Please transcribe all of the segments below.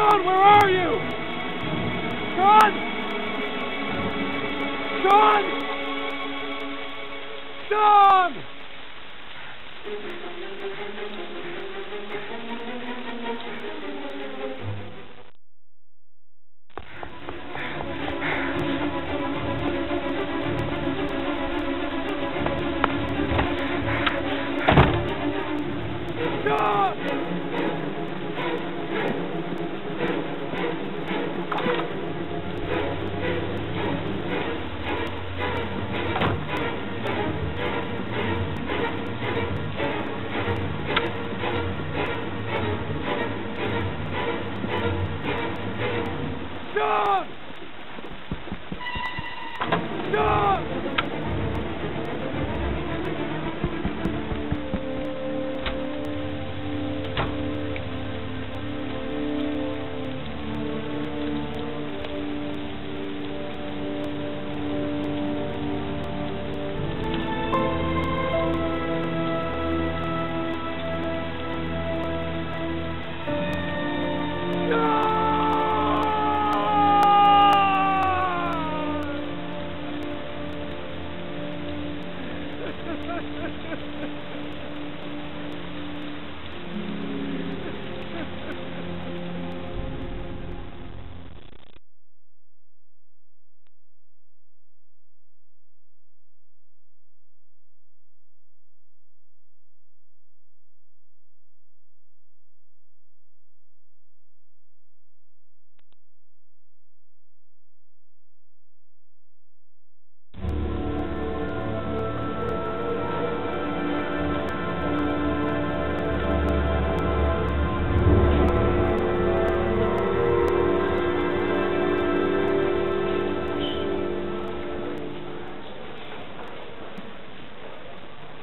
Sean, where are you? Sean! Sean! Sean!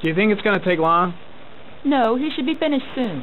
Do you think it's going to take long? No, he should be finished soon.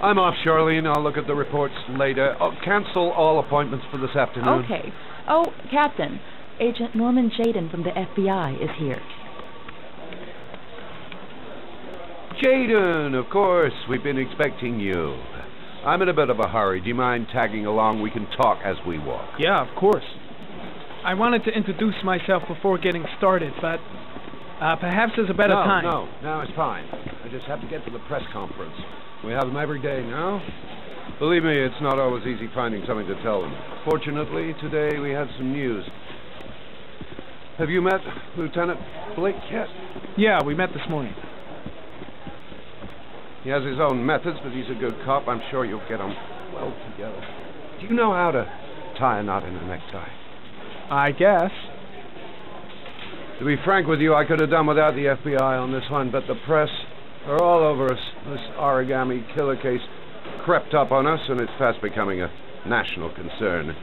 I'm off, Charlene. I'll look at the reports later. Oh, cancel all appointments for this afternoon. Okay. Oh, Captain, Agent Norman Jaden from the FBI is here. Jaden, of course. We've been expecting you. I'm in a bit of a hurry. Do you mind tagging along? We can talk as we walk. Yeah, of course. I wanted to introduce myself before getting started, but perhaps there's a better time. No, it's fine. I just have to get to the press conference. We have them every day now. Believe me, it's not always easy finding something to tell them. Fortunately, today we had some news. Have you met Lieutenant Blake yet? Yeah, we met this morning. He has his own methods, but he's a good cop. I'm sure you'll get on well together. Do you know how to tie a knot in a necktie? I guess. To be frank with you, I could have done without the FBI on this one, but the press are all over us. This origami killer case crept up on us, and it's fast becoming a national concern.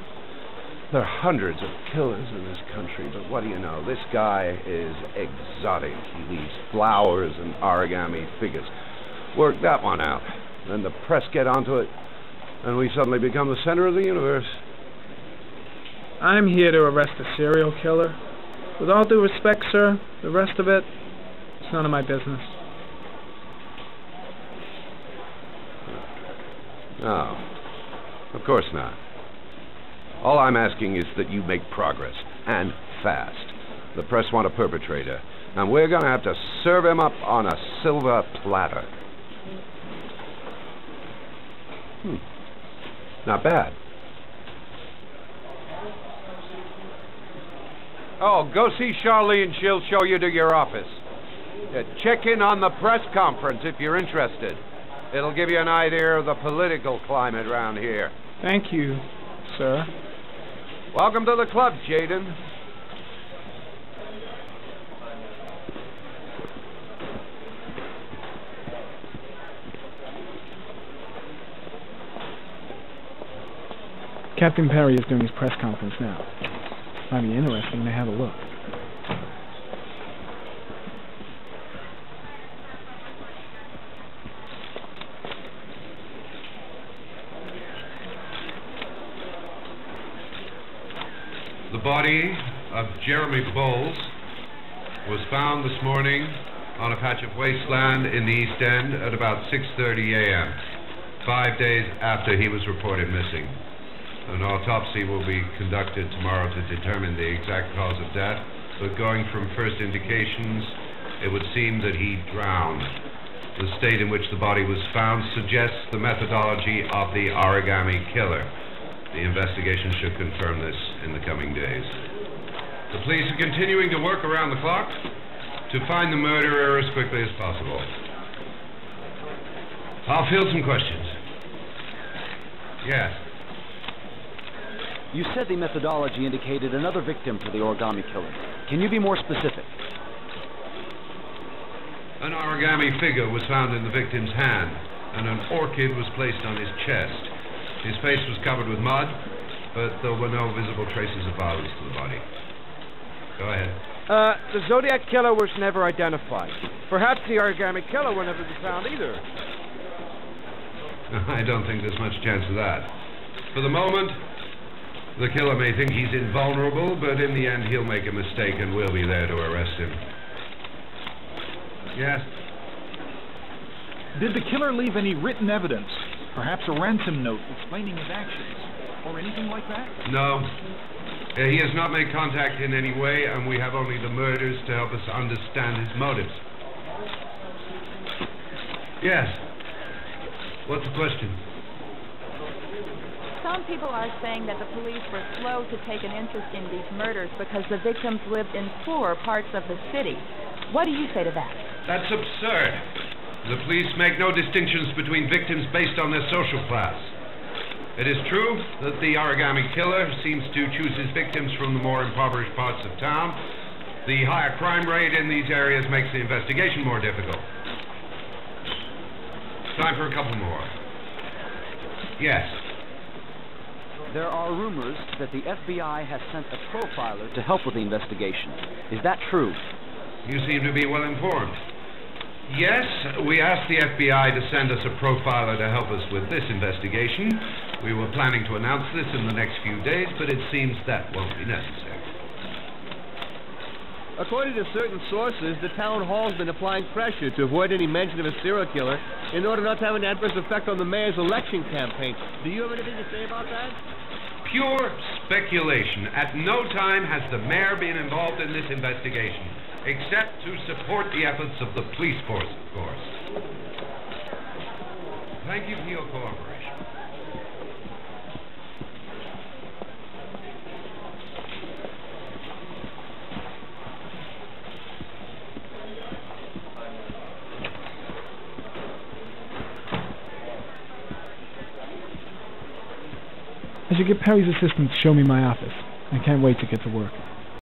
There are hundreds of killers in this country, but what do you know? This guy is exotic. He leaves flowers and origami figures. Work that one out. Then the press get onto it, and we suddenly become the center of the universe. I'm here to arrest a serial killer. With all due respect, sir, the rest of it, it's none of my business. No, of course not. All I'm asking is that you make progress, and fast. The press want a perpetrator, and we're gonna have to serve him up on a silver platter. Not bad. Oh, go see Charlene. She'll show you to your office. Check in on the press conference if you're interested. It'll give you an idea of the political climate around here. Thank you, sir. Welcome to the club, Jaden. Captain Perry is doing his press conference now. Might be interesting to have a look. The body of Jeremy Bowles was found this morning on a patch of wasteland in the East End at about 6:30 a.m., 5 days after he was reported missing. An autopsy will be conducted tomorrow to determine the exact cause of death, but going from first indications, it would seem that he drowned. The state in which the body was found suggests the methodology of the origami killer. The investigation should confirm this in the coming days. The police are continuing to work around the clock to find the murderer as quickly as possible. I'll field some questions. Yes. You said the methodology indicated another victim for the origami killer. Can you be more specific? An origami figure was found in the victim's hand, and an orchid was placed on his chest. His face was covered with mud, but there were no visible traces of violence to the body. Go ahead. The Zodiac killer was never identified. Perhaps the origami killer will never be found either. I don't think there's much chance of that. For the moment, the killer may think he's invulnerable, but in the end he'll make a mistake and we'll be there to arrest him. Yes? Did the killer leave any written evidence? Perhaps a ransom note explaining his actions? Or anything like that? No. He has not made contact in any way, and we have only the murders to help us understand his motives. Yes? What's the question? Some people are saying that the police were slow to take an interest in these murders because the victims lived in poorer parts of the city. What do you say to that? That's absurd. The police make no distinctions between victims based on their social class. It is true that the origami killer seems to choose his victims from the more impoverished parts of town. The higher crime rate in these areas makes the investigation more difficult. Time for a couple more. Yes. There are rumors that the FBI has sent a profiler to help with the investigation. Is that true? You seem to be well informed. Yes, we asked the FBI to send us a profiler to help us with this investigation. We were planning to announce this in the next few days, but it seems that won't be necessary. According to certain sources, the town hall's been applying pressure to avoid any mention of a serial killer in order not to have an adverse effect on the mayor's election campaign. Do you have anything to say about that? Pure speculation. At no time has the mayor been involved in this investigation, except to support the efforts of the police force, of course. Thank you for your cooperation. I should get Perry's assistant to show me my office. I can't wait to get to work.